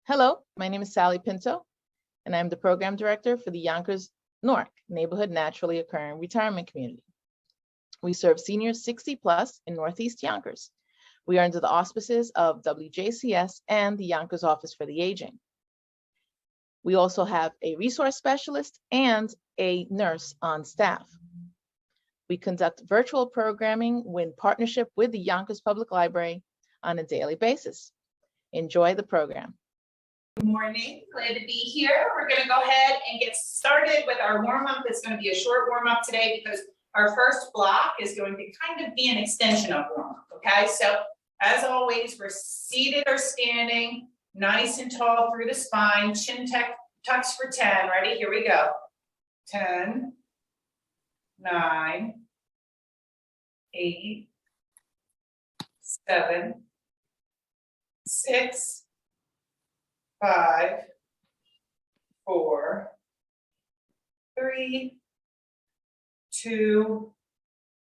Hello, my name is Sally Pinto, and I'm the Program Director for the Yonkers NORC, Neighborhood Naturally Occurring Retirement Community. We serve seniors 60 plus in Northeast Yonkers. We are under the auspices of WJCS and the Yonkers Office for the Aging. We also have a resource specialist and a nurse on staff. We conduct virtual programming in partnership with the Yonkers Public Library on a daily basis. Enjoy the program. Good morning, glad to be here. We're going to go ahead and get started with our warm-up. It's going to be a short warm-up today because our first block is going to kind of be an extension of warm-up, okay? So as always, we're seated or standing, nice and tall through the spine, chin tucks for 10. Ready? Here we go. 10, 9, 8, 7, 6, 5, 4, 3, 2,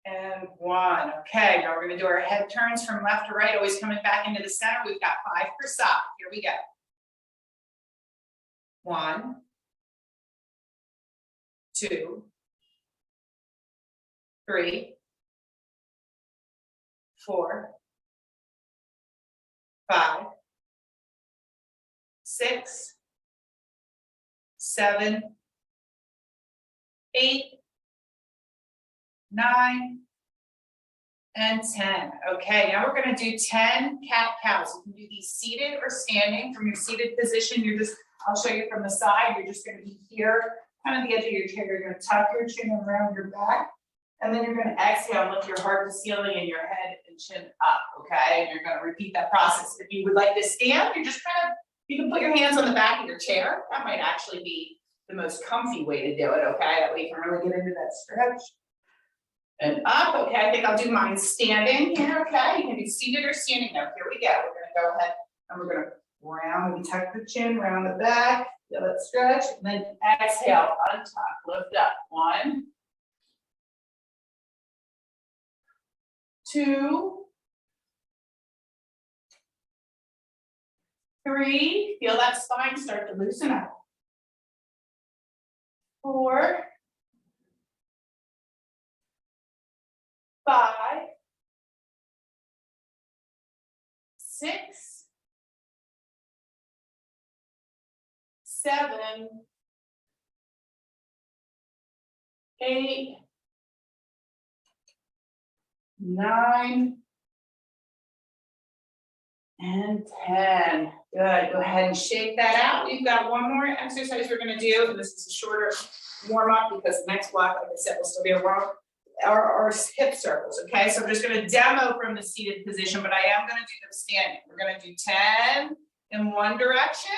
and 1. Okay, now we're going to do our head turns from left to right, always coming back into the center. We've got 5 per side. Here we go. 1, 2, 3, 4, 5, 6, 7, 8, 9, and 10. Okay, now we're going to do 10 cat-cows. You can do these seated or standing. From your seated position, I'll show you from the side, you're just going to be here, kind of the edge of your chair. You're going to tuck your chin around your back, and then you're going to exhale and lift your heart to ceiling and your head and chin up, okay? And you're going to repeat that process. If you would like to stand, you can put your hands on the back of your chair. That might actually be the most comfy way to do it, okay? That way you can really get into that stretch. And up, okay, I think I'll do mine standing here, okay? You can be seated or standing now. Here we go. We're gonna go ahead and we're gonna round, we tuck the chin, round the back, feel that stretch, and then exhale, untuck, lift up. 1, 2, 3, feel that spine start to loosen up. 4, 5, 6, 7, 8, 9, and 10. Good. Go ahead and shake that out. We've got one more exercise we're going to do, and this is a shorter warm-up because the next block, like I said, will still be a warm-up. Our hip circles, okay? So I'm just going to demo from the seated position, but I am going to do them standing. We're going to do 10 in one direction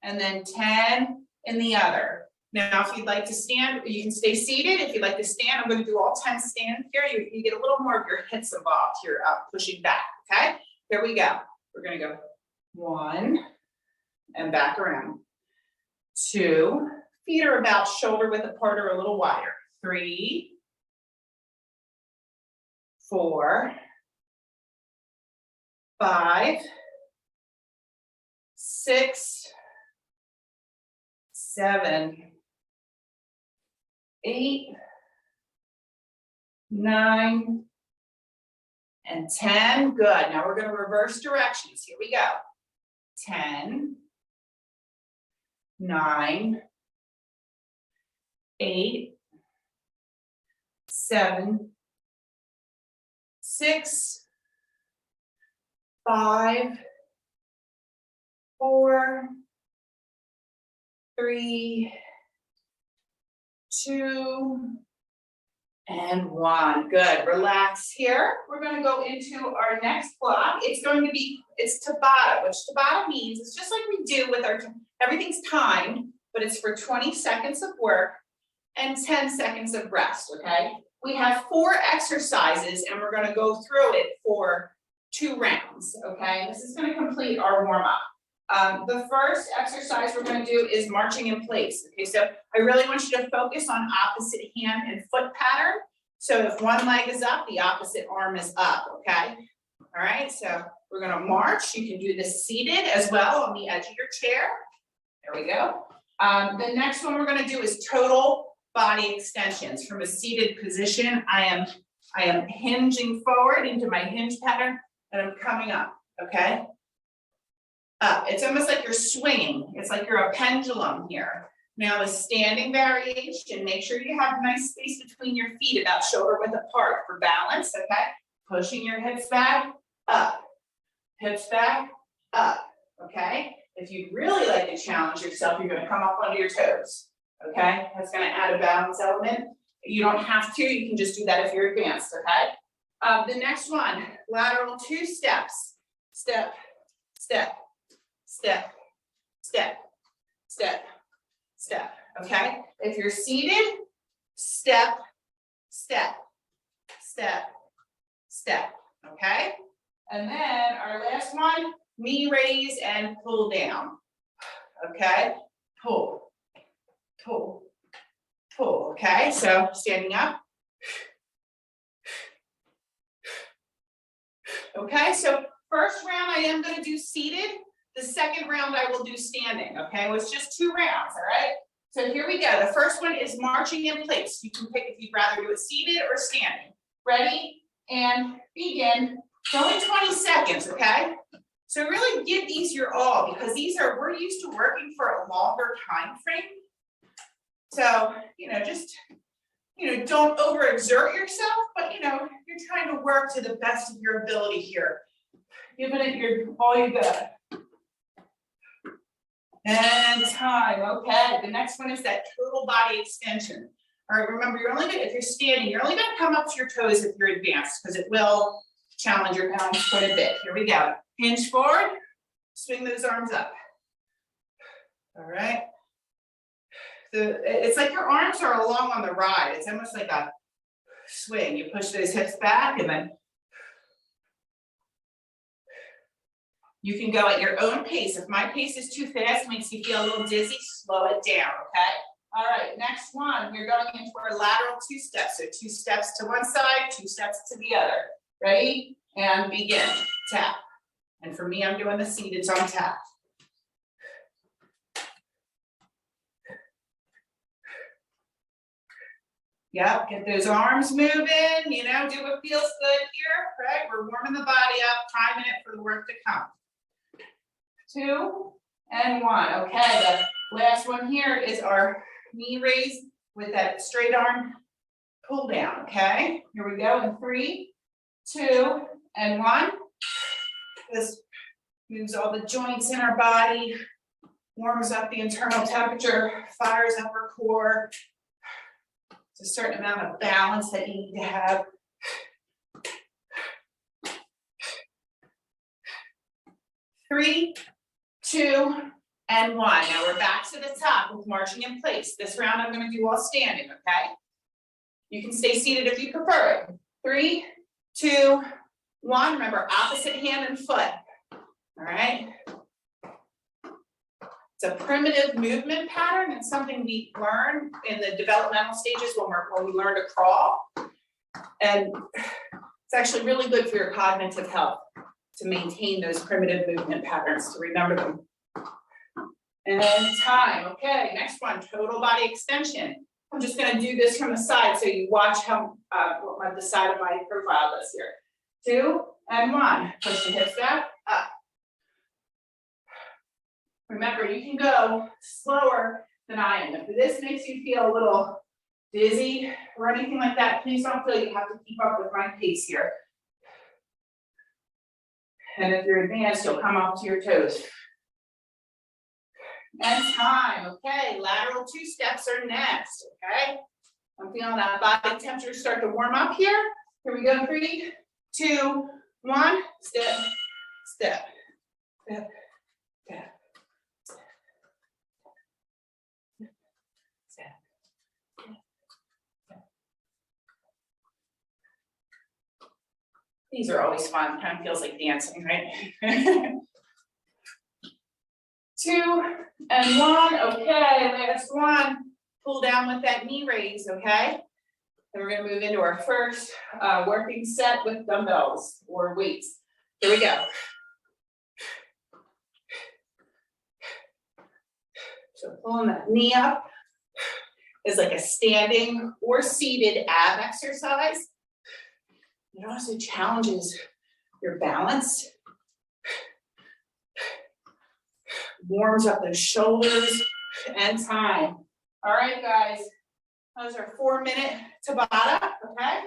and then 10 in the other. Now, if you'd like to stand, you can stay seated. If you'd like to stand, I'm going to do all 10 stand here. You get a little more of your hips involved here, pushing back, okay? Here we go. We're going to go 1 and back around. 2, feet are about shoulder width apart or a little wider. 3, 4, 5, 6, 7, 8, 9, and 10. Good. Now we're going to reverse directions. Here we go. 10, 9, 8, 7, 6, 5, 4, 3, 2, and 1. Good. Relax here. We're going to go into our next block. It's Tabata, which Tabata means it's just like we do with everything's timed, but it's for 20 seconds of work and 10 seconds of rest, okay? We have 4 exercises and we're going to go through it for 2 rounds, okay? This is going to complete our warm-up. The first exercise we're going to do is marching in place. Okay, so I really want you to focus on opposite hand and foot pattern. So if one leg is up, the opposite arm is up, okay? All right, so we're going to march. You can do this seated as well on the edge of your chair. There we go. The next one we're going to do is total body extensions. From a seated position, I am hinging forward into my hinge pattern, and I'm coming up, okay? Up. It's almost like you're swinging. It's like you're a pendulum here. Now the standing variation, make sure you have nice space between your feet, about shoulder width apart for balance, okay? Pushing your hips back, up. Hips back, up, okay? If you'd really like to challenge yourself, you're gonna come up onto your toes, okay? That's gonna add a balance element. You don't have to, you can just do that if you're advanced, okay? The next one, lateral two steps. Step, step, step, step, step, step, okay? If you're seated, step, step, step, step, okay? And then our last one, knee raise and pull down, okay? Pull, pull, pull, okay? So standing up. Okay, so first round I am gonna do seated. The second round I will do standing, okay? It's just 2 rounds, all right? So here we go. The first one is marching in place. You can pick if you'd rather do it seated or standing. Ready? And begin. It's only 20 seconds, okay? So really give these your all, because we're used to working for a longer time frame. So, just, don't overexert yourself, but, you're trying to work to the best of your ability here. Giving it all you got. And time, okay. The next one is that total body extension. All right, remember, if you're standing, you're only gonna come up to your toes if you're advanced, because it will challenge your balance quite a bit. Here we go. Hinge forward, swing those arms up. All right. So it's like your arms are along on the ride. It's almost like a swing. You push those hips back, and then you can go at your own pace. If my pace is too fast, makes you feel a little dizzy, slow it down, okay? All right, next one, we're going into our lateral two steps. So 2 steps to one side, 2 steps to the other. Ready? And begin. Tap. And for me, I'm doing the seated, so I'm tap. Yep, get those arms moving, do what feels good here, right? We're warming the body up, priming it for the work to come. 2 and 1, okay, the last one here is our knee raise with that straight arm pull down, okay? Here we go in 3, 2, and 1. This moves all the joints in our body, warms up the internal temperature, fires up our core. It's a certain amount of balance that you need to have. 3, 2, and 1. Now we're back to the top with marching in place. This round I'm going to do while standing, okay? You can stay seated if you prefer it. 3, 2, 1. Remember, opposite hand and foot. All right? It's a primitive movement pattern. It's something we learn in the developmental stages when we learn to crawl. And it's actually really good for your cognitive health to maintain those primitive movement patterns, to remember them. And time. Okay, next one, total body extension. I'm just going to do this from the side so you watch what the side of my profile does here. 2 and 1. Push the hips back, up. Remember, you can go slower than I am. If this makes you feel a little dizzy or anything like that, please don't feel you have to keep up with my pace here. And if you're advanced, you'll come up to your toes. And time, okay, lateral 2 steps are next, okay? I'm feeling that body temperature start to warm up here. Here we go, 3, 2, 1, step, step, step, step. These are always fun, kind of feels like dancing, right? 2, and 1. Okay, last one. Pull down with that knee raise, okay? Then we're gonna move into our first working set with dumbbells or weights. Here we go. So pulling that knee up is like a standing or seated ab exercise. It also challenges your balance, warms up those shoulders and time. All right, guys, those are 4-minute Tabata, okay?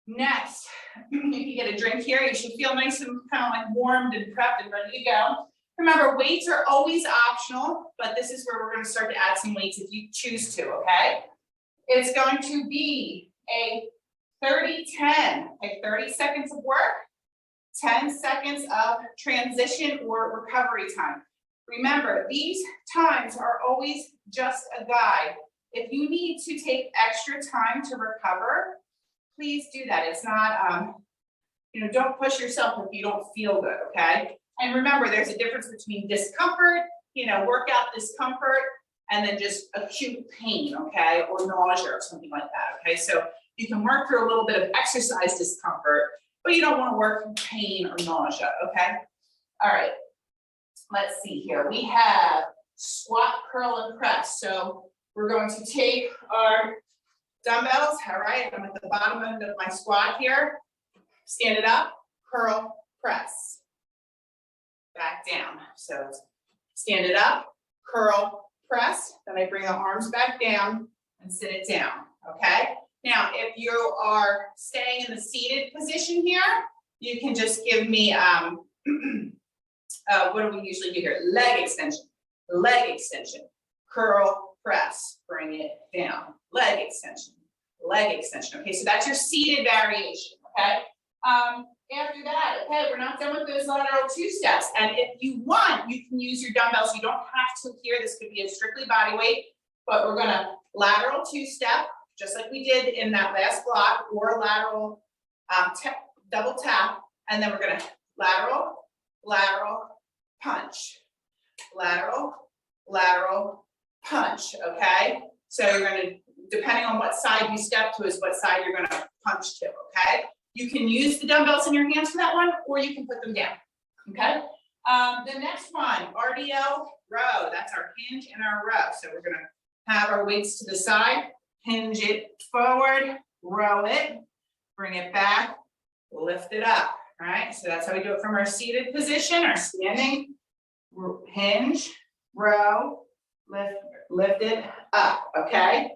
Next, if you get a drink here, you should feel nice and kind of like warmed and prepped and ready to go. Remember, weights are always optional, but this is where we're going to start to add some weights if you choose to, okay? It's going to be a 30-10, okay, 30 seconds of work, 10 seconds of transition or recovery time. Remember, these times are always just a guide. If you need to take extra time to recover, please do that. It's not, don't push yourself if you don't feel good, okay? And remember, there's a difference between discomfort, workout discomfort, and then just acute pain, okay? Or nausea or something like that, okay? So you can work through a little bit of exercise discomfort, but you don't want to work through pain or nausea, okay? All right, let's see here. We have squat, curl, and press. So we're going to take our dumbbells, all right? I'm at the bottom end of my squat here. Stand it up, curl, press. Back down. So stand it up, curl, press. Then I bring the arms back down and sit it down, okay? Now, if you are staying in the seated position here, you can just give me, what do we usually do here? Leg extension, curl, press, bring it down. Leg extension. Okay, so that's your seated variation, okay? After that, okay, we're not done with those lateral two steps. And if you want, you can use your dumbbells. You don't have to here. This could be a strictly body weight, but we're gonna lateral two step, just like we did in that last block, or lateral double tap. And then we're gonna lateral, punch, lateral, punch, okay? So you're gonna, depending on what side you step to is what side you're gonna punch to, okay? You can use the dumbbells in your hands for that one, or you can put them down, okay? The next one, Rdl Row. That's our hinge and our row. So we're gonna have our weights to the side, hinge it forward, row it, bring it back, lift it up, all right? So that's how we do it from our seated position, our standing, hinge, row, lift it up, okay?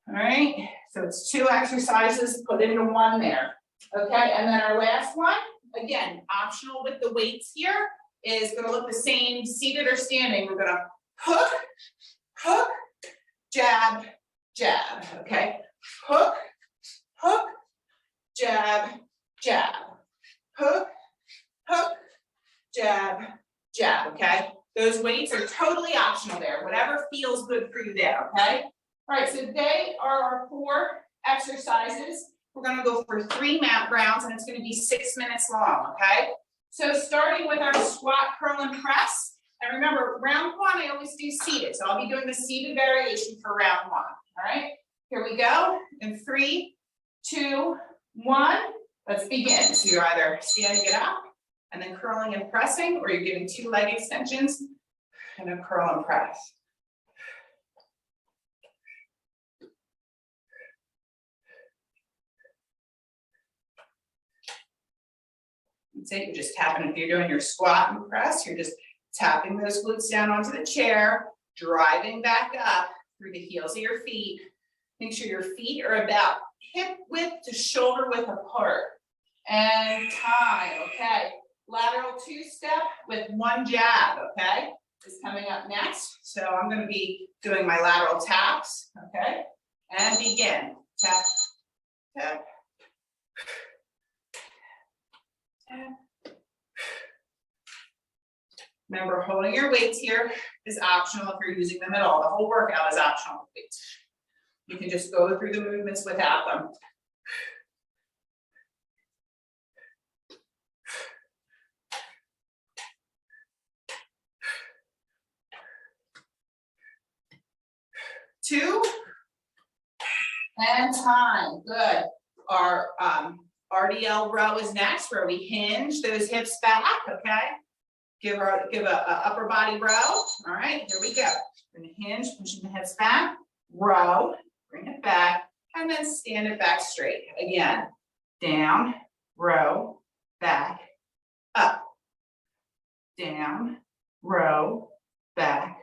All right, so it's 2 exercises put into one there. Okay, and then our last one, again, optional with the weights here, is gonna look the same, seated or standing. We're gonna hook, jab, okay? Hook, jab, hook, jab, okay? Those weights are totally optional there, whatever feels good for you there, okay? All right, so they are our 4 exercises. We're gonna go for 3 mat rounds, and it's gonna be 6 minutes long, okay? So starting with our squat, curl, and press. And remember, round 1, I always do seated. So I'll be doing the seated variation for round 1, all right? Here we go, in 3, 2, 1, let's begin. So you're either standing it up, and then curling and pressing, or you're giving 2 leg extensions, and a curl and press. That's it, you're just tapping. If you're doing your squat and press, you're just tapping those glutes down onto the chair, driving back up through the heels of your feet. Make sure your feet are about hip width to shoulder width apart. And time, okay. Lateral 2 step with 1 jab, okay, is coming up next. So I'm gonna be doing my lateral taps, okay, and begin. Tap, tap. Remember, holding your weights here is optional if you're using them at all. The whole workout is optional with weights. You can just go through the movements without them. 2, and time. Good. Our RDL row is next, where we hinge those hips back, okay? Give a upper body row. All right, here we go. We're gonna hinge, pushing the hips back, row, bring it back, and then stand it back straight. Again, down, row, back, up, down, row, back,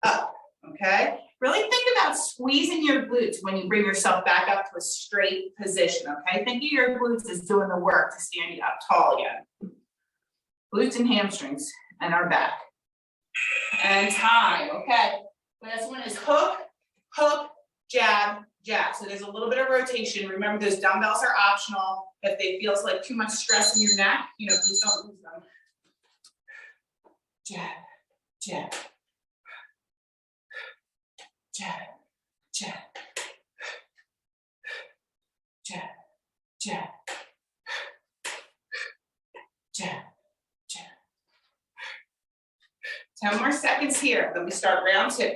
up, okay? Really think about squeezing your glutes when you bring yourself back up to a straight position, okay? Think of your glutes as doing the work to stand you up tall again. Glutes and hamstrings and our back. And time, okay? Last one is hook, hook, jab, jab. So there's a little bit of rotation. Remember, those dumbbells are optional. If they feels like too much stress in your neck, you know, please don't lose them. Jab, jab. Jab, jab, jab, jab, jab, jab. 10 more seconds here. Then we start round 2.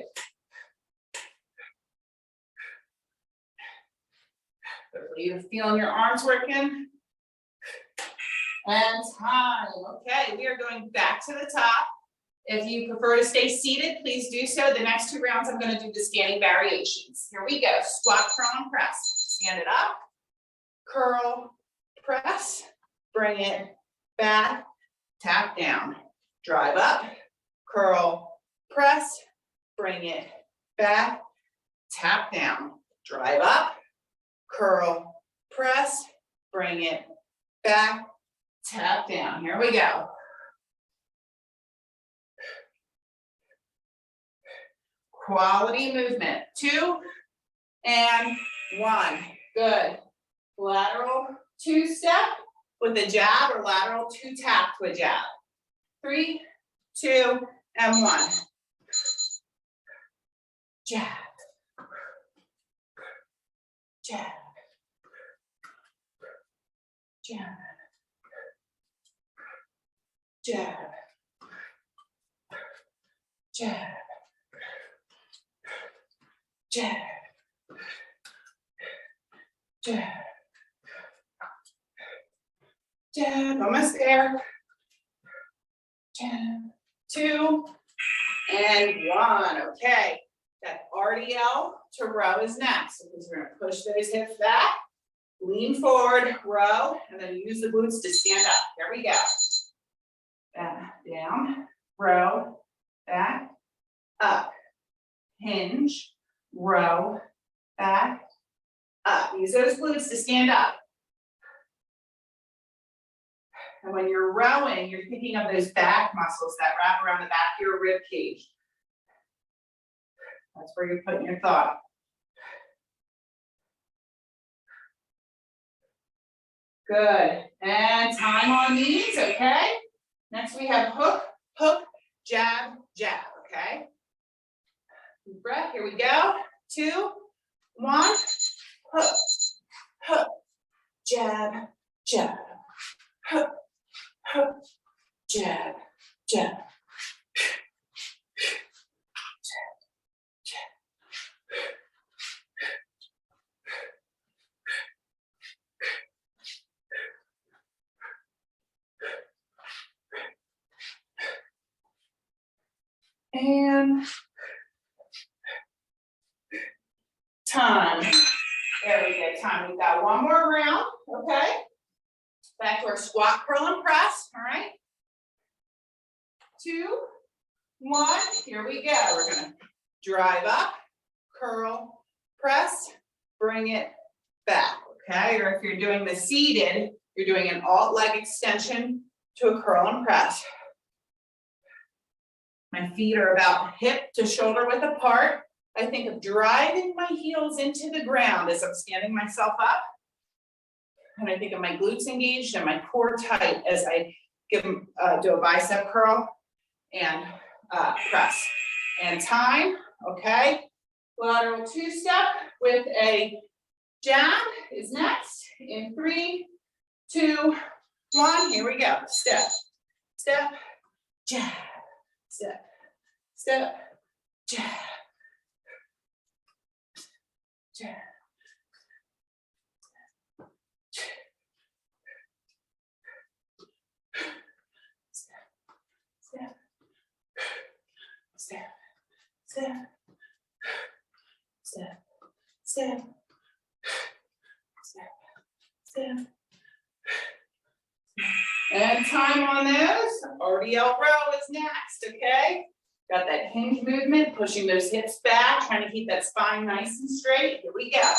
Hopefully you're feeling your arms working. And time. Okay, we are going back to the top. If you prefer to stay seated, please do so. The next 2 rounds, I'm going to do the standing variations. Here we go. Squat, curl, and press. Stand it up. Curl, press. Bring it back. Tap down. Drive up. Curl, press. Bring it back. Tap down. Drive up. Curl, press. Bring it back. Tap down. Here we go. Quality movement. 2 and 1. Good. Lateral 2 step with a jab, or lateral 2 tap to a jab. 3, 2, and 1. Jab. Jab. Jab. Jab. Jab. Jab, jab, jab, almost there. Jab, 2, and 1. Okay, that RDL to row is next. So we're going to push those hips back, lean forward, row, and then use the glutes to stand up. Here we go. Back, down, row, back, up, hinge, row, back, up. Use those glutes to stand up. And when you're rowing, you're thinking of those back muscles that wrap around the back of your rib cage. That's where you're putting your thought. Good. And time on these, okay? Next we have hook, hook, jab, jab, okay? Deep breath, here we go. 2, 1, hook, hook, jab, jab, hook, hook, jab, jab. And time. There we go, time. We've got 1 more round, okay? Back to our squat, curl, and press, all right? 2, 1, here we go. We're gonna drive up, curl, press, bring it back, okay? Or if you're doing the seated, you're doing an alt leg extension to a curl and press. My feet are about hip to shoulder width apart. I think of driving my heels into the ground as I'm standing myself up. And I think of my glutes engaged and my core tight as I do a bicep curl and press. And time, okay? Lateral 2 step with a jab is next. In 3, 2, 1, here we go. Step, step, jab. Step, step, jab, And time on those. Rdl Row is next, okay? Got that hinge movement, pushing those hips back, trying to keep that spine nice and straight. Here we go.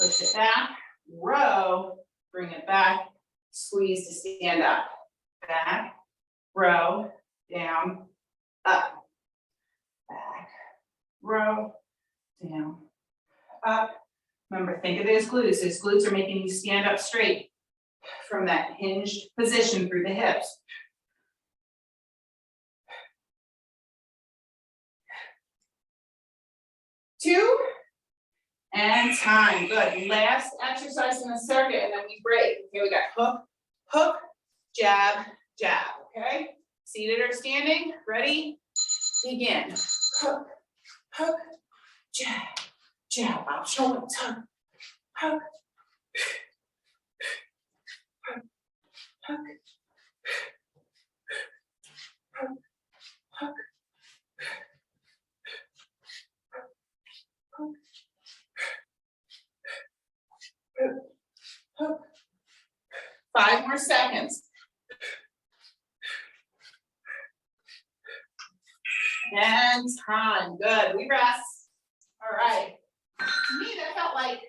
Push it back, row, bring it back, squeeze to stand up. Back, row, down, up. Back, row, down, up. Remember, think of those glutes. Those glutes are making you stand up straight from that hinged position through the hips. Two, and time. Good. Last exercise in the circuit, and then we break. Here we got hook, hook, jab, jab. Okay? Seated or standing? Ready? Begin. Hook, hook, jab, jab. Optional hook, hook, hook, hook, hook, hook. Hook. 5 more seconds. And time. Good. We rest. All right. To me, that felt like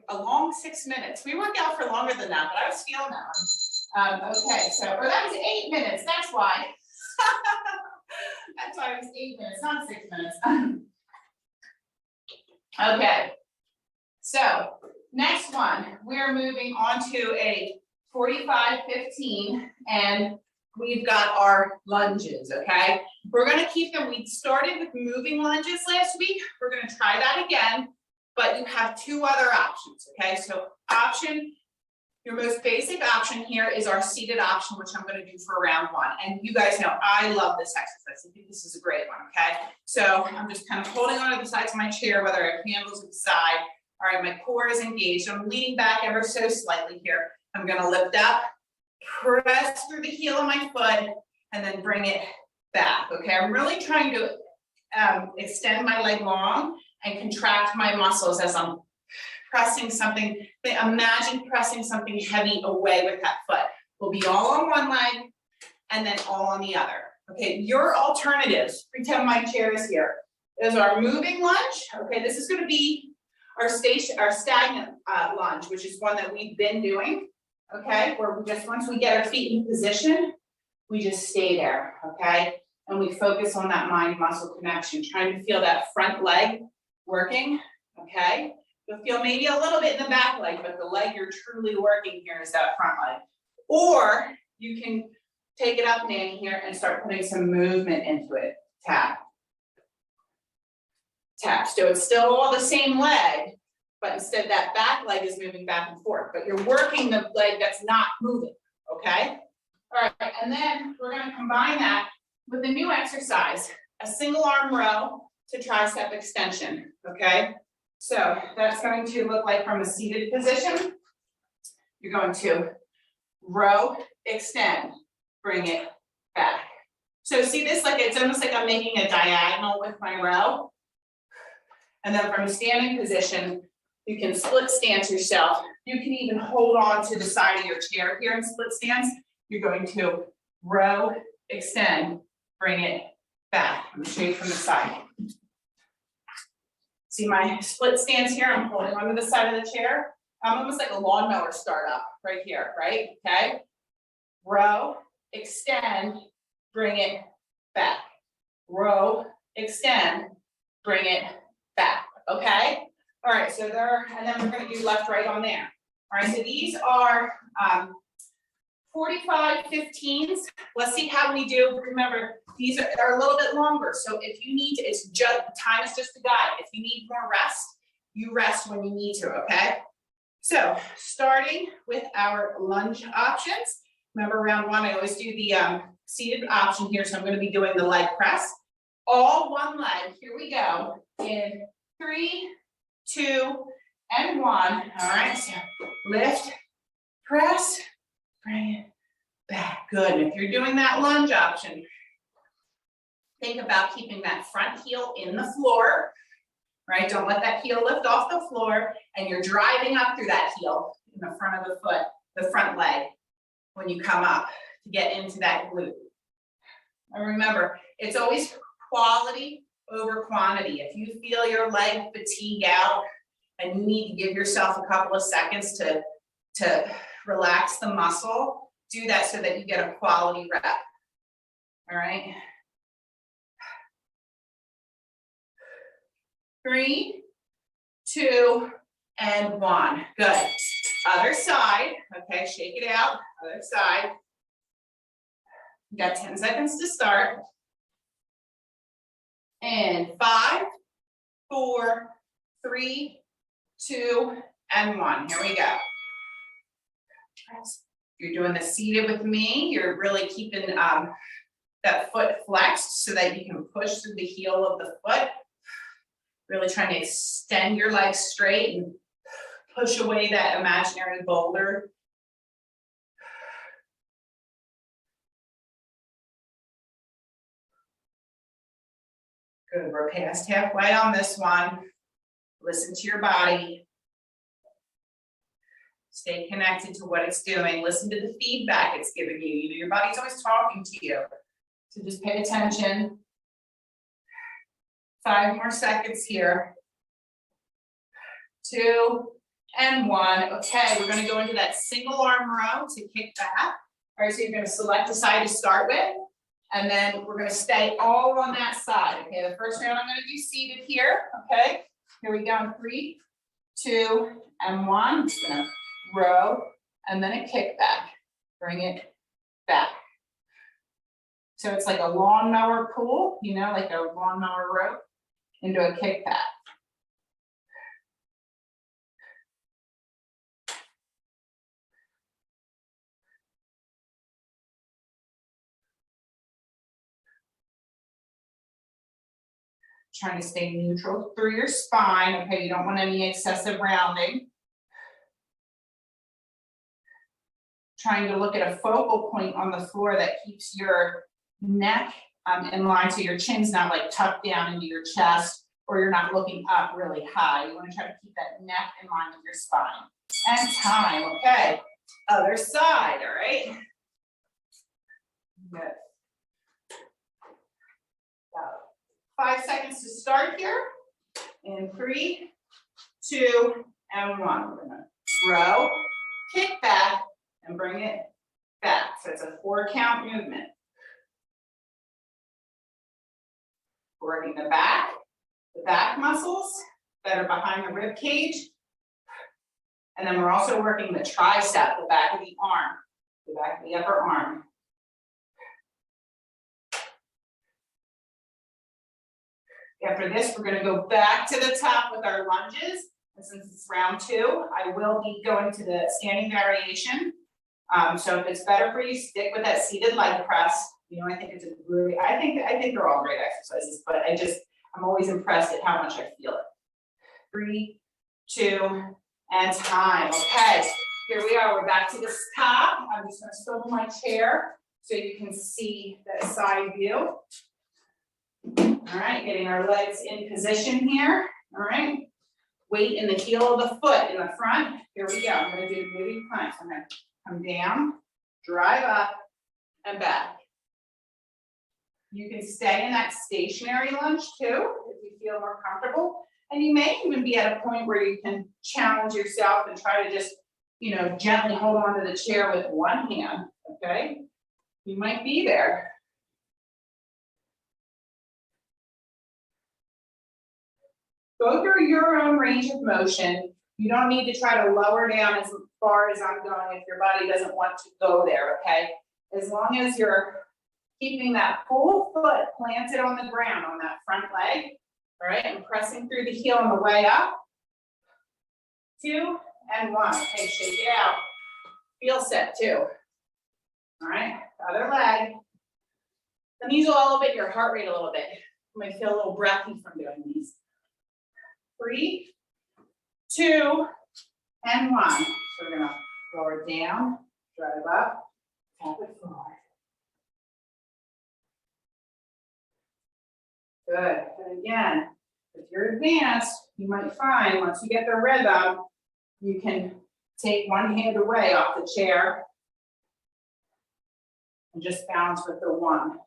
a long 6 minutes. We worked out for longer than that, but I was feeling that one. Okay, so, or that was 8 minutes. That's why. That's why it was 8 minutes, not 6 minutes. Okay. So next one, we're moving on to a 45-15, and we've got our lunges, okay? We're gonna keep them, we started with moving lunges last week. We're gonna try that again, but you have 2 other options, okay? So option, your most basic option here is our seated option, which I'm gonna do for round 1. And you guys know, I love this exercise. I think this is a great one, okay? So I'm just kind of holding on to the sides of my chair, whether I have handles at the side. All right, my core is engaged. I'm leaning back ever so slightly here. I'm gonna lift up, press through the heel of my foot, and then bring it back, okay? I'm really trying to extend my leg long and contract my muscles as I'm pressing something. Imagine pressing something heavy away with that foot. We'll be all on one leg and then all on the other, okay? Your alternatives, pretend my chair is here, is our moving lunge, okay? This is gonna be our stagnant lunge, which is one that we've been doing, okay? Where we just, once we get our feet in position, we just stay there, okay? And we focus on that mind-muscle connection, trying to feel that front leg working, okay? You'll feel maybe a little bit in the back leg, but the leg you're truly working here is that front leg. Or you can take it up, Nanny, here and start putting some movement into it. Tap. Tap. So it's still all the same leg, but instead that back leg is moving back and forth, but you're working the leg that's not moving, okay? All right, and then we're gonna combine that with a new exercise, a single arm row to tricep extension, okay? So that's going to look like from a seated position, you're going to row, extend, bring it back. So see this, like it's almost like I'm making a diagonal with my row. And then from a standing position, you can split stance yourself. You can even hold on to the side of your chair here in split stance. You're going to row, extend, bring it back. Let me show you from the side. See my split stance here? I'm holding onto the side of the chair. I'm almost like a lawnmower startup right here, right? Okay. Row, extend, bring it back. Row, extend, bring it back. Okay. All right. So there, and then we're going to do left, right on there. All right. So these are 45-15s. Let's see how we do. Remember, these are a little bit longer. So if you need to, it's just, time is just a guide. If you need more rest, you rest when you need to, okay? So starting with our lunge options. Remember round 1, I always do the seated option here. So I'm going to be doing the leg press. All one leg. Here we go. In 3, 2, and 1. All right, so lift, press, bring it back. Good. And if you're doing that lunge option, think about keeping that front heel in the floor, right? Don't let that heel lift off the floor, and you're driving up through that heel in the front of the foot, the front leg, when you come up to get into that glute. And remember, it's always quality over quantity. If you feel your leg fatigue out and you need to give yourself a couple of seconds to relax the muscle, do that so that you get a quality rep. All right. 3, 2, and 1. Good. Other side. Okay, shake it out. Other side. You got 10 seconds to start. And 5, 4, 3, 2, and 1. Here we go. You're doing the seated with me. You're really keeping that foot flexed so that you can push through the heel of the foot. Really trying to extend your legs straight and push away that imaginary boulder. Good, we're past halfway on this one. Listen to your body. Stay connected to what it's doing. Listen to the feedback it's giving you. You know, your body's always talking to you. So just pay attention. 5 more seconds here. 2, and 1. Okay, we're going to go into that single arm row to kick back. All right, so you're going to select a side to start with, and then we're going to stay all on that side. Okay, the first round I'm going to do seated here. Okay, here we go. 3, 2, and 1. I'm just going to row, and then a kick back. Bring it back. So it's like a lawnmower pull, you know, like a lawnmower rope into a kick back. Trying to stay neutral through your spine. Okay, you don't want any excessive rounding. Trying to look at a focal point on the floor that keeps your neck in line, so your chin's not like tucked down into your chest, or you're not looking up really high. You want to try to keep that neck in line with your spine. And time, okay. Other side, all right. Good. So, 5 seconds to start here. In 3, 2, and 1. We're gonna row, kick back, and bring it back. So it's a 4-count movement. Working the back muscles that are behind the rib cage. And then we're also working the tricep, the back of the arm, the back of the upper arm. After this, we're going to go back to the top with our lunges. And since it's round 2, I will be going to the standing variation. So if it's better for you, stick with that seated leg press. You know, I think it's a really, I think they're all great exercises, but I'm always impressed at how much I feel it. 3, 2, and time. Okay, here we are. We're back to the top. I'm just going to swivel my chair so you can see that side view. All right, getting our legs in position here. All right, weight in the heel of the foot in the front. Here we go. I'm going to do moving planks. I'm going to come down, drive up, and back. You can stay in that stationary lunge too, if you feel more comfortable. And you may even be at a point where you can challenge yourself and try to just, you know, gently hold on to the chair with one hand, okay? You might be there. Go through your own range of motion. You don't need to try to lower down as far as I'm going if your body doesn't want to go there, okay? As long as you're keeping that full foot planted on the ground on that front leg, all right, and pressing through the heel on the way up. 2 and 1. Okay, shake it out. Feel set 2. All right, other leg. And these will elevate your heart rate a little bit. You might feel a little breathy from doing these. 3, 2, and 1. So we're gonna lower it down, drive up, tap it forward. Good, and again, if you're advanced, you might find once you get the rhythm, you can take one hand away off the chair and just balance with the 1.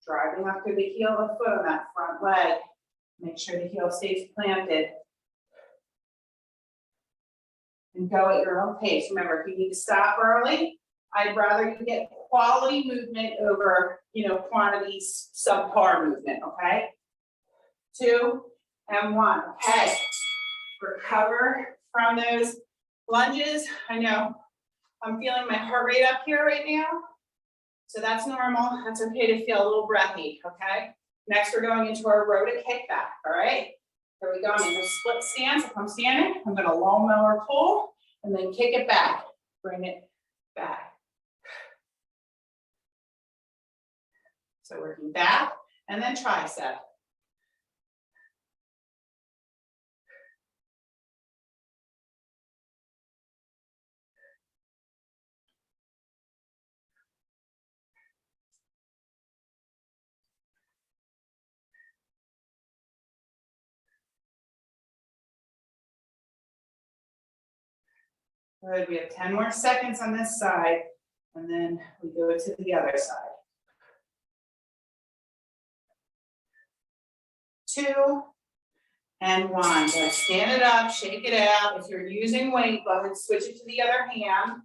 Driving up through the heel of the foot on that front leg. Make sure the heel stays planted. And go at your own pace. Remember, if you need to stop early, I'd rather you get quality movement over, quantities, subpar movement, okay? 2 and 1, okay. Recover from those lunges. I know I'm feeling my heart rate up here right now. So that's normal. That's okay to feel a little breathy, okay? Next, we're going into our Rota Kickback, all right? Here we go. I'm in a split stance. If I'm standing, I'm gonna lawnmower pull and then kick it back. Bring it back. So working back and then tricep. Good, we have 10 more seconds on this side, and then we go to the other side. 2 and 1. Then stand it up, shake it out. If you're using weight, go ahead and switch it to the other hand.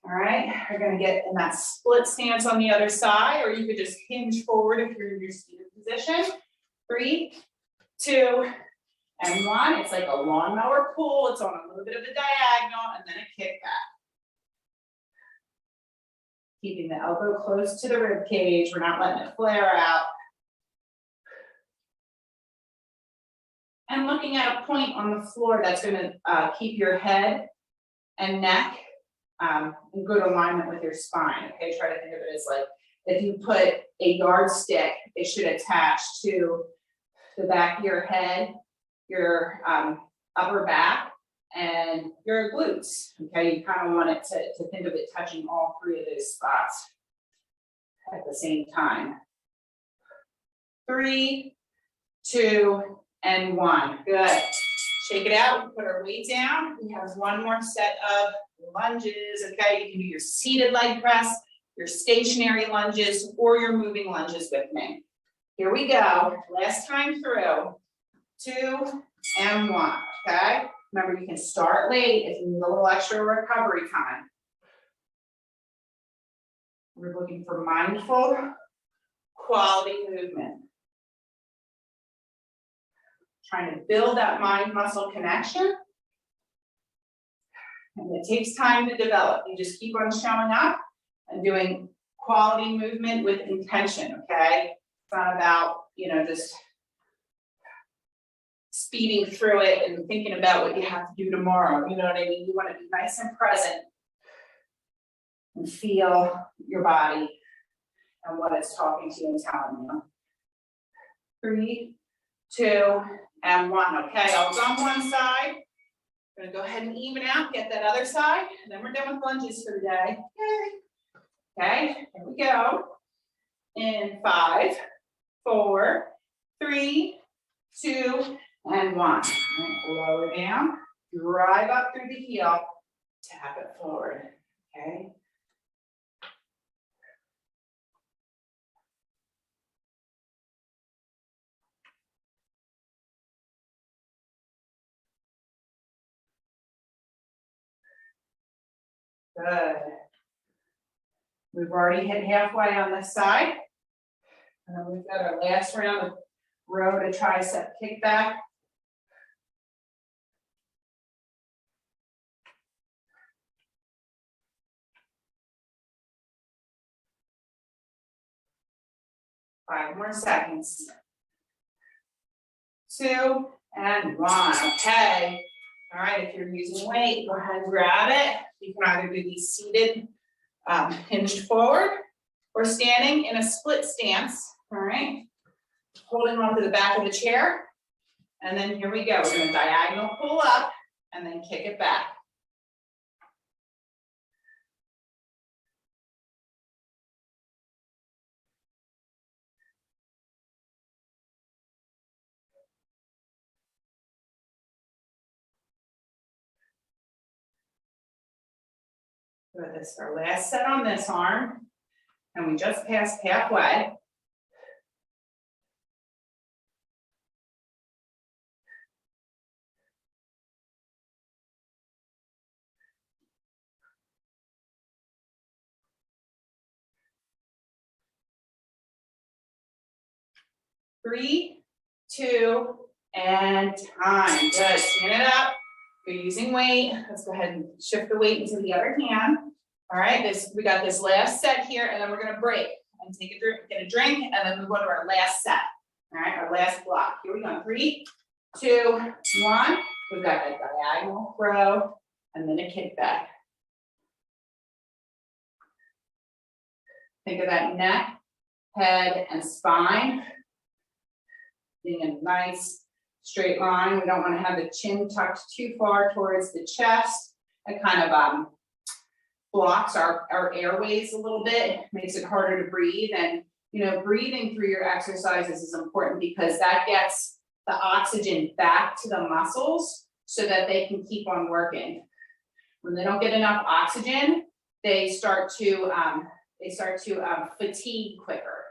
All right, you're gonna get in that split stance on the other side, or you could just hinge forward if you're in your seated position. 3, 2, and 1. It's like a lawnmower pull. It's on a little bit of a diagonal, and then a kickback. Keeping the elbow close to the rib cage. We're not letting it flare out. And looking at a point on the floor that's going to keep your head and neck in good alignment with your spine. Okay, try to think of it as like if you put a yardstick, it should attach to the back of your head, your upper back, and your glutes. Okay, you kind of want it to think of it touching all 3 of those spots at the same time. 3, 2, and 1. Good. Shake it out. We put our weight down. We have 1 more set of lunges. Okay, you can do your seated leg press, your stationary lunges, or your moving lunges with me. Here we go. Last time through. 2 and 1. Okay. Remember, you can start late if you need a little extra recovery time. We're looking for mindful, quality movement. Trying to build that mind-muscle connection. And it takes time to develop. You just keep on showing up and doing quality movement with intention, okay? It's not about, just speeding through it and thinking about what you have to do tomorrow. You know what I mean? You want to be nice and present and feel your body and what it's talking to you and telling you. 3, 2, and 1. Okay, I'll jump one side. I'm gonna go ahead and even out, get that other side, and then we're done with lunges for the day. Okay, here we go. In 5, 4, 3, 2, and 1. Lower down, drive up through the heel, tap it forward. Okay. Good. We've already hit halfway on this side. And then we've got our last round of Rota tricep kickback. Five more seconds. 2 and 1. Okay. All right, if you're using weight, go ahead and grab it. You can either do these seated, hinged forward, or standing in a split stance. All right. holding on to the back of the chair. And then here we go. We're going to diagonal pull up and then kick it back. Good, this is our last set on this arm. And we just passed halfway. Three, two, and time. Good, stand it up. You're using weight. Let's go ahead and shift the weight into the other hand. All right, we got this last set here, and then we're gonna break and take a drink, get a drink, and then move on to our last set. All right, our last block. Here we go. 3, 2, 1. We've got a diagonal row and then a kickback. Think of that neck, head, and spine being a nice straight line. We don't want to have the chin tucked too far towards the chest. It kind of blocks our airways a little bit, makes it harder to breathe. And, you know, breathing through your exercises is important because that gets the oxygen back to the muscles so that they can keep on working. When they don't get enough oxygen, they start to fatigue quicker.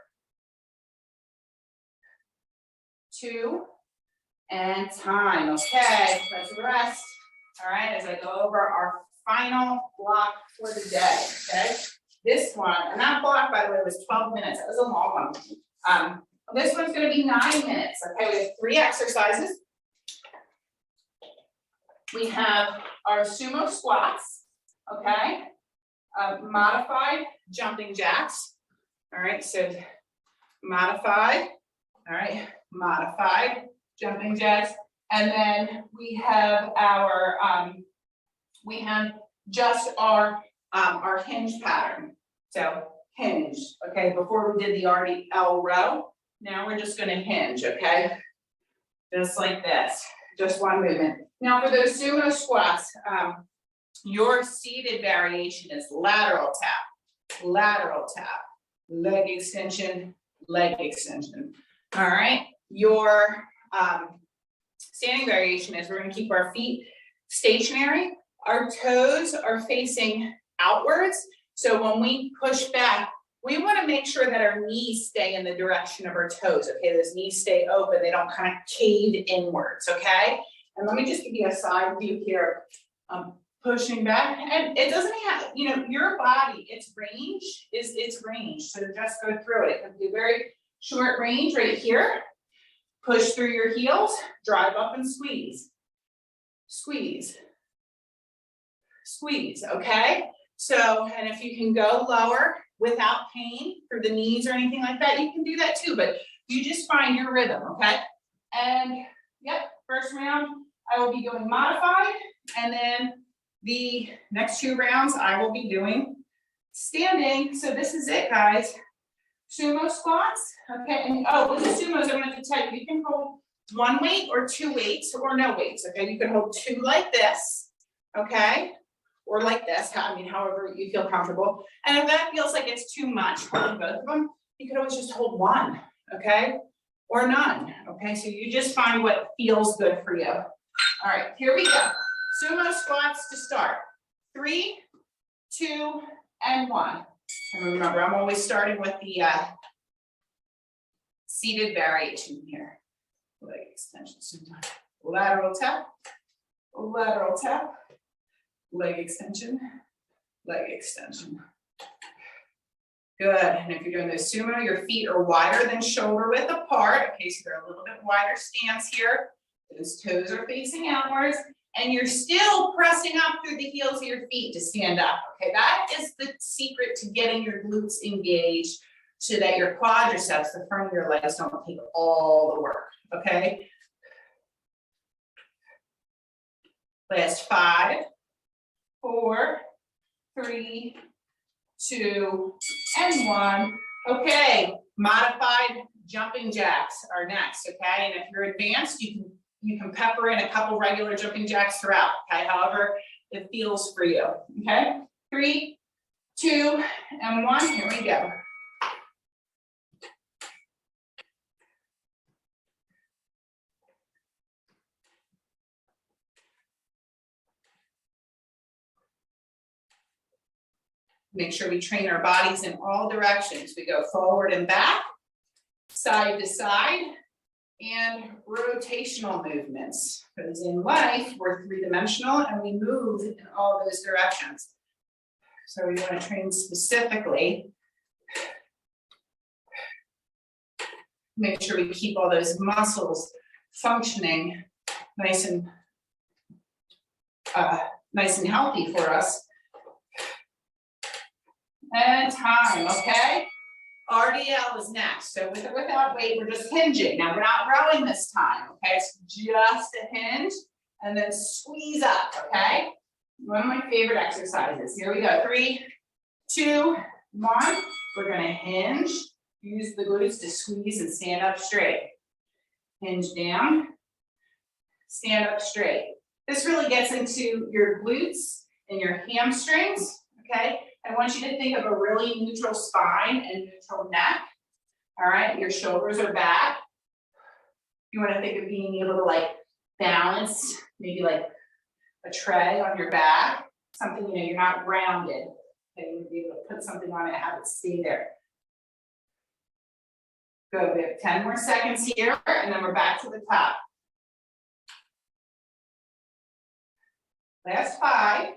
2, and time. Okay, let's rest. All right, as I go over our final block for the day. Okay, this one, and that block, by the way, was 12 minutes. That was a long one. This one's going to be 9 minutes. Okay, we have 3 exercises. We have our sumo squats. Okay, modified jumping jacks. All right, so modified. All right, modified jumping jacks, and then we have our just our hinge pattern. So hinge. Okay, before we did the Rdl row, now we're just going to hinge. Okay, just like this, just one movement. Now for those sumo squats, your seated variation is lateral tap, leg extension, leg extension. All right, your standing variation is we're going to keep our feet stationary. Our toes are facing outwards. So when we push back, we want to make sure that our knees stay in the direction of our toes. Okay, those knees stay open. They don't kind of cave inwards. Okay, and let me just give you a side view here. Pushing back, and it doesn't have, you know, your body, its range is its range. So just go through it. It can be a very short range right here. Push through your heels, drive up and squeeze. Squeeze. Squeeze, okay? So, and if you can go lower without pain through the knees or anything like that, you can do that too, but you just find your rhythm, okay? And, yep, first round, I will be doing modified, and then the next 2 rounds, I will be doing standing. So this is it, guys. Sumo squats, okay, and with the sumos, I'm going to tell you, you can hold 1 weight or 2 weights or no weights, okay? You can hold 2 like this, okay, or like this, however you feel comfortable. And if that feels like it's too much, holding both of them, you can always just hold 1, okay, or none, okay? So you just find what feels good for you. All right, here we go. Sumo squats to start. 3, 2, and 1. And remember, I'm always starting with the seated variation here. Leg extension. Lateral tap, leg extension, leg extension. Good. And if you're doing the sumo, your feet are wider than shoulder width apart. Okay, so they're a little bit wider stance here. Those toes are facing outwards. And you're still pressing up through the heels of your feet to stand up. Okay, that is the secret to getting your glutes engaged so that your quadriceps, the front of your legs, don't take all the work. Okay. Last 5, 4, 3, 2, and 1. Okay, modified jumping jacks are next, okay? And if you're advanced, you can pepper in a couple regular jumping jacks throughout, okay? However it feels for you, okay? 3, 2, and 1, here we go. Make sure we train our bodies in all directions. We go forward and back, side to side, and rotational movements. Because in life, we're three-dimensional and we move in all those directions. So we want to train specifically. Make sure we keep all those muscles functioning nice and healthy for us. And time, okay? RDL is next. So with or without weight, we're just hinging. Now we're not rowing this time, okay? It's just a hinge and then squeeze up, okay? One of my favorite exercises. Here we go. 3, 2, 1. We're gonna hinge. Use the glutes to squeeze and stand up straight. Hinge down, stand up straight. This really gets into your glutes and your hamstrings, okay? I want you to think of a really neutral spine and neutral neck. All right, your shoulders are back. You want to think of being able to like balance, maybe like a tray on your back, something, you know, you're not grounded. Okay, you would be able to put something on it and have it stay there. Good, we have 10 more seconds here, and then we're back to the top. Last 5,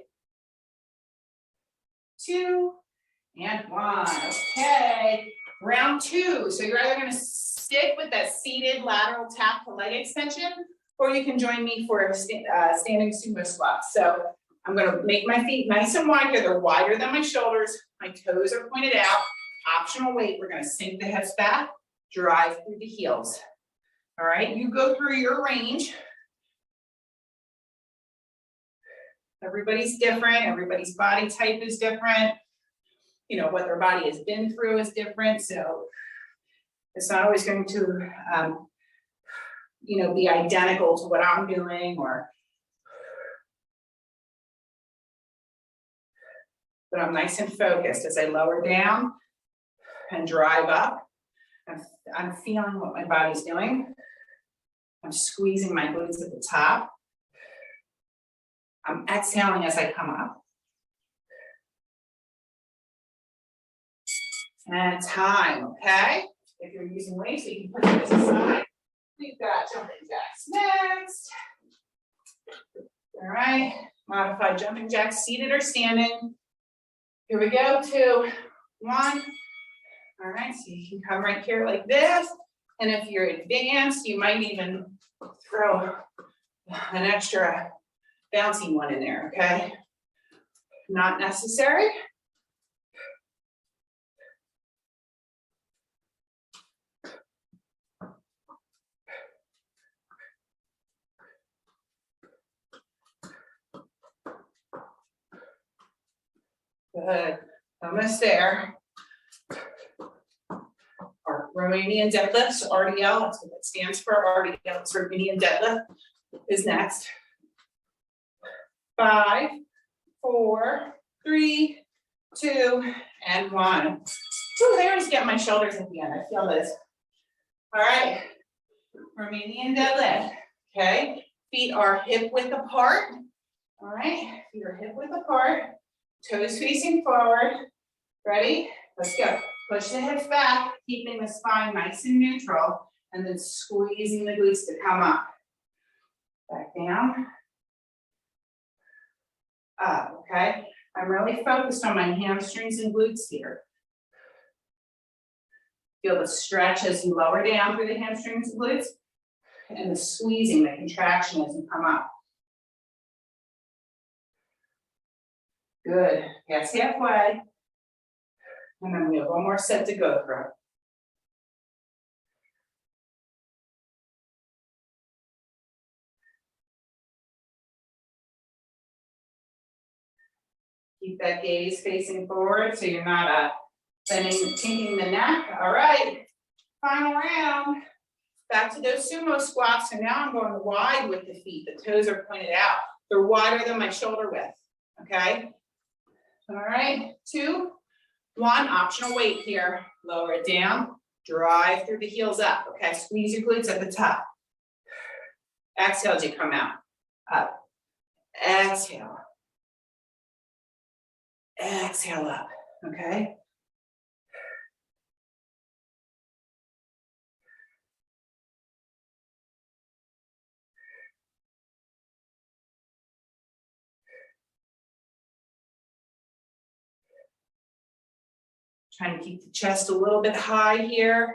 2, and 1. Okay, round 2. So you're either going to stick with that seated lateral tap to leg extension, or you can join me for a standing sumo squat. So I'm going to make my feet nice and wide here. They're wider than my shoulders. My toes are pointed out. Optional weight. We're going to sink the hips back, drive through the heels. All right, you go through your range. Everybody's different. Everybody's body type is different. You know, what their body has been through is different. So it's not always going to, you know, be identical to what I'm doing but I'm nice and focused as I lower down and drive up. I'm feeling what my body's doing. I'm squeezing my glutes at the top. I'm exhaling as I come up. And time, okay? If you're using weights, you can put this aside. We've got jumping jacks next. All right, modified jumping jacks, seated or standing. Here we go, 2, 1. All right, so you can come right here like this. And if you're advanced, you might even throw an extra bouncy one in there, okay? Not necessary. Good, almost there. Our Romanian Deadlifts, RDL, that's what that stands for, RDL, it's Romanian Deadlift, is next. 5, 4, 3, 2, and 1. So there's get my shoulders at the end. I feel this. All right, Romanian deadlift. Okay, feet are hip width apart. All right, feet are hip width apart. Toes facing forward. Ready? Let's go. Push the hips back, keeping the spine nice and neutral, and then squeezing the glutes to come up. Back down. Up, okay? I'm really focused on my hamstrings and glutes here. Feel the stretch as you lower down through the hamstrings and glutes, and the squeezing, the contraction as you come up. Good. Yes, halfway. And then we have one more set to go through. Keep that gaze facing forward so you're not bending, kinking the neck. All right. Final round. Back to those sumo squats. So now I'm going wide with the feet. The toes are pointed out. They're wider than my shoulder width. Okay. All right. 2, 1. Optional weight here. Lower it down. Drive through the heels up. Okay. Squeeze your glutes at the top. Exhale as you come out. Up. Exhale. Exhale up. Okay. Trying to keep the chest a little bit high here.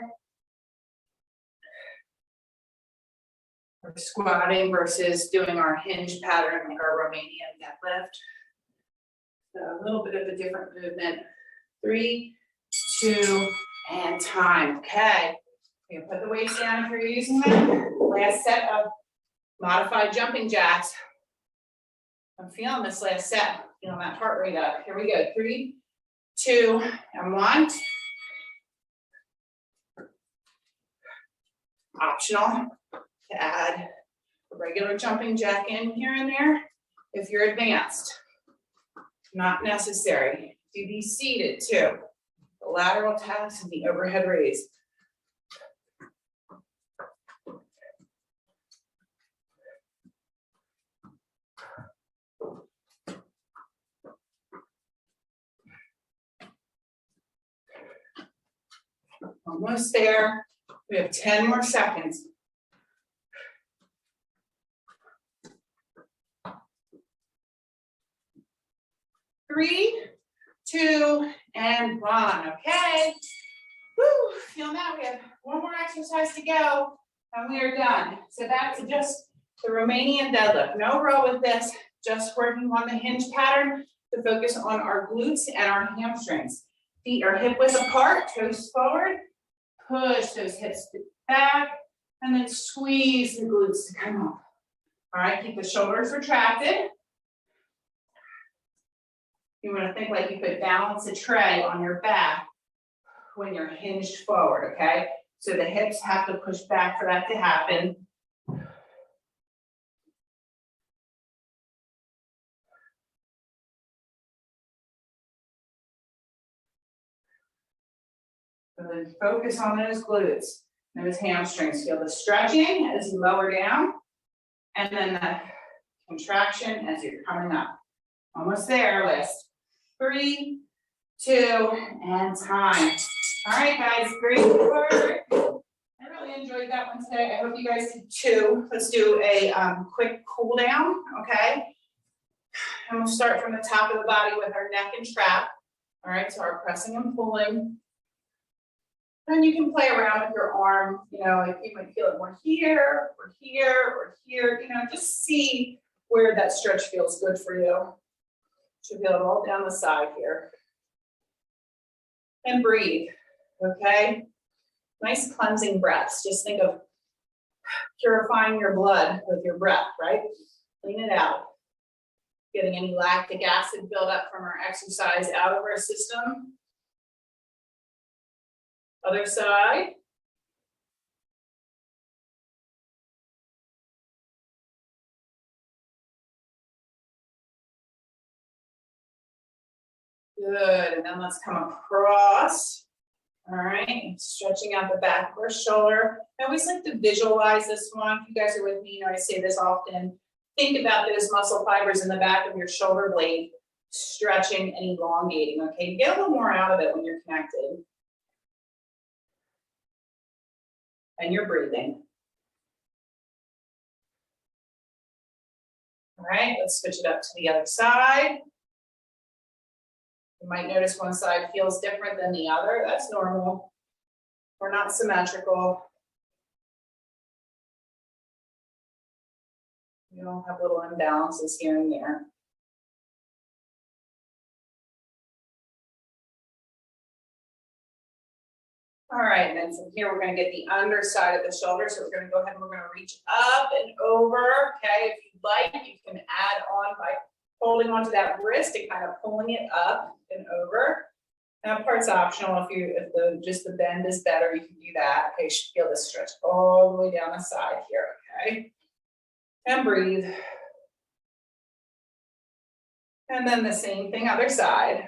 We're squatting versus doing our hinge pattern like our Romanian deadlift. So a little bit of a different movement. 3, 2, and time. Okay. You're gonna put the weights down if you're using them. Last set of modified jumping jacks. I'm feeling this last set. Feeling that heart rate up. Here we go. 3, 2, and 1. Optional to add a regular jumping jack in here and there if you're advanced. Not necessary. Do these seated too. The lateral taps and the overhead raise. Almost there. We have 10 more seconds. 3, 2, and 1. Okay. Woo, feel that we have one more exercise to go and we are done. So back to just the Romanian deadlift. No row with this, just working on the hinge pattern to focus on our glutes and our hamstrings. Feet are hip width apart, toes forward, push those hips back, and then squeeze the glutes to come up. All right, keep the shoulders retracted. You want to think like you could balance a tray on your back when you're hinged forward, okay? So the hips have to push back for that to happen. So then focus on those glutes, those hamstrings. Feel the stretching as you lower down, and then the contraction as you're coming up. Almost there, list. 3, 2, and time. All right, guys, great work. I really enjoyed that one today. I hope you guys did too. Let's do a quick cool down, okay? And we'll start from the top of the body with our neck and trap. All right, so our pressing and pulling. And you can play around with your arm, you know, like you might feel it more here, or here, or here, you know, just see where that stretch feels good for you. Should feel it all down the side here. And breathe, okay? Nice cleansing breaths. Just think of purifying your blood with your breath, right? Clean it out. Getting any lactic acid buildup from our exercise out of our system. Other side. Good, and then let's come across. All right, stretching out the back of our shoulder. I always like to visualize this one. If you guys are with me, you know I say this often. Think about those muscle fibers in the back of your shoulder blade stretching and elongating, okay? Get a little more out of it when you're connected. And you're breathing. All right, let's switch it up to the other side. You might notice one side feels different than the other. That's normal. We're not symmetrical. You don't have little imbalances here and there. All right, and then from here, we're going to get the underside of the shoulder. So we're going to go ahead and we're going to reach up and over. Okay, if you'd like, you can add on by holding onto that wrist and kind of pulling it up and over. That part's optional. If just the bend is better, you can do that. Okay, you should feel this stretch all the way down the side here, okay? And breathe. And then the same thing, other side.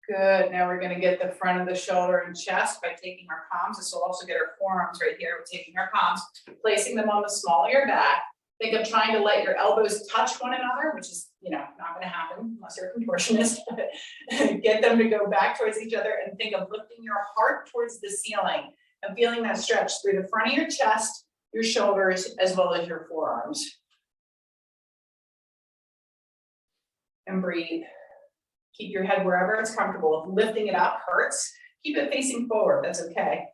Good, now we're gonna get the front of the shoulder and chest by taking our palms. This will also get our forearms right here. We're taking our palms, placing them on the small of your back. Think of trying to let your elbows touch one another, which is, not gonna happen unless you're a contortionist, but get them to go back towards each other and think of lifting your heart towards the ceiling and feeling that stretch through the front of your chest, your shoulders, as well as your forearms. And breathe. Keep your head wherever it's comfortable. If lifting it up hurts, keep it facing forward, that's okay.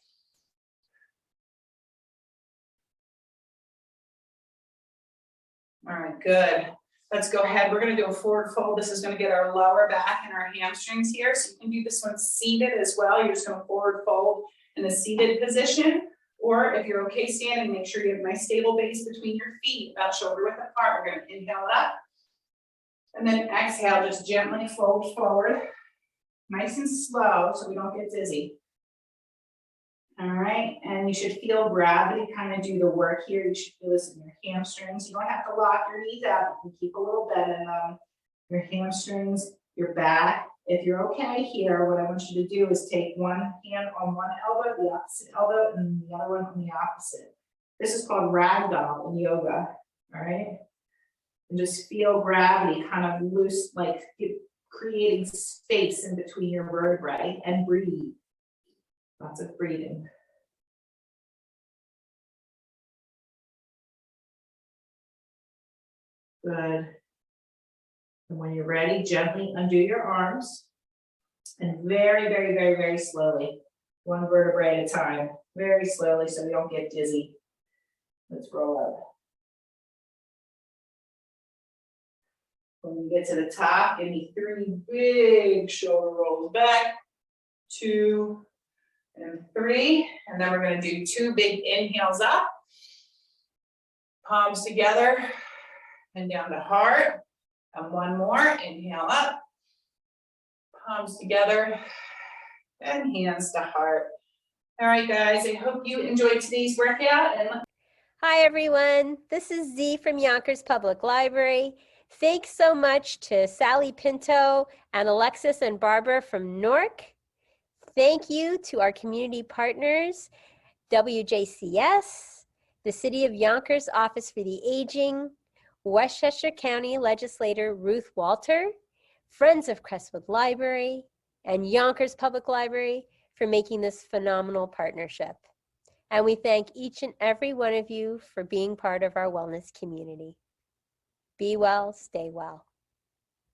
All right, good. Let's go ahead. We're gonna do a forward fold. This is gonna get our lower back and our hamstrings here. So you can do this one seated as well. You're just gonna forward fold in a seated position. Or if you're okay standing, make sure you have a nice stable base between your feet, about shoulder width apart. We're gonna inhale it up. And then exhale, just gently fold forward. Nice and slow so we don't get dizzy. All right, and you should feel gravity kind of do the work here. You should feel this in your hamstrings. You don't have to lock your knees out. You can keep a little bend in them. Your hamstrings, your back. If you're okay here, what I want you to do is take one hand on one elbow, the opposite elbow, and the other one on the opposite. This is called Ragdoll and Yoga, all right? And just feel gravity kind of loose, like creating space in between your vertebrae, and breathe. Lots of breathing. Good. And when you're ready, gently undo your arms. And very, very, very, very slowly, one vertebrae at a time, very slowly so we don't get dizzy. Let's roll up. When you get to the top, give me 3 big shoulder rolls back, 2 and 3. And then we're going to do 2 big inhales up, palms together and down to heart. And one more, inhale up, palms together and hands to heart. All right, guys, I hope you enjoyed today's workout. And hi, everyone. This is Z from Yonkers Public Library. Thanks so much to Sally Pinto and Alexis and Barbara from Newark. Thank you to our community partners, WJCS, the City of Yonkers Office for the Aging, Westchester County Legislator Ruth Walter, Friends of Crestwood Library, and Yonkers Public Library for making this phenomenal partnership. And we thank each and every one of you for being part of our wellness community. Be well, stay well.